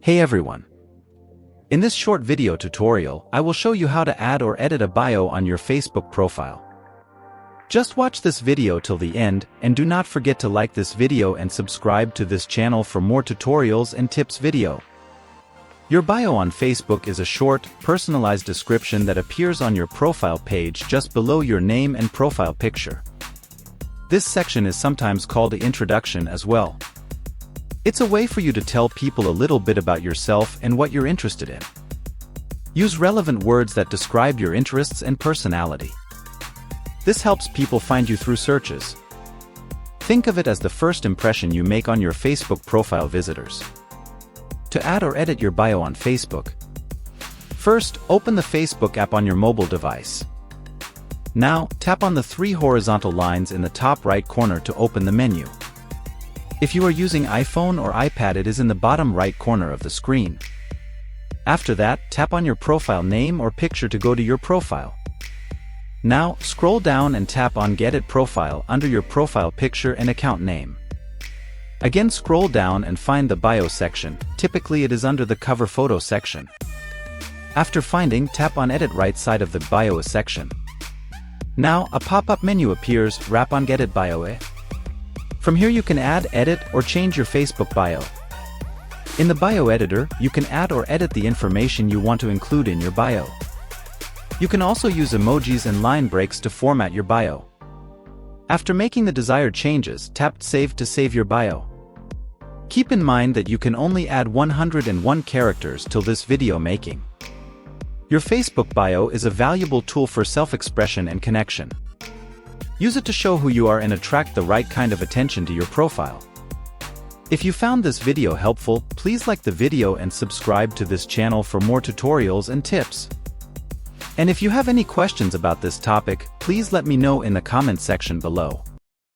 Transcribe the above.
Hey everyone! In this short video tutorial, I will show you how to add or edit a bio on your Facebook profile. Just watch this video till the end, and do not forget to like this video and subscribe to this channel for more tutorials and tips video. Your bio on Facebook is a short, personalized description that appears on your profile page just below your name and profile picture. This section is sometimes called the introduction as well. It's a way for you to tell people a little bit about yourself and what you're interested in. Use relevant words that describe your interests and personality. This helps people find you through searches. Think of it as the first impression you make on your Facebook profile visitors. To add or edit your bio on Facebook, first, open the Facebook app on your mobile device. Now, tap on the three horizontal lines in the top right corner to open the menu. If you are using iPhone or iPad, it is in the bottom right corner of the screen. After that, tap on your profile name or picture to go to your profile. Now, scroll down and tap on Get It Profile under your profile picture and account name. Again, scroll down and find the bio section. Typically it is under the cover photo section. After finding, tap on Edit right side of the bio section. Now, a pop-up menu appears. Tap on Get It Bio. From here you can add, edit, or change your Facebook bio. In the bio editor, you can add or edit the information you want to include in your bio. You can also use emojis and line breaks to format your bio. After making the desired changes, tap Save to save your bio. Keep in mind that you can only add 101 characters till this video making. Your Facebook bio is a valuable tool for self-expression and connection. Use it to show who you are and attract the right kind of attention to your profile. If you found this video helpful, please like the video and subscribe to this channel for more tutorials and tips. And if you have any questions about this topic, please let me know in the comment section below.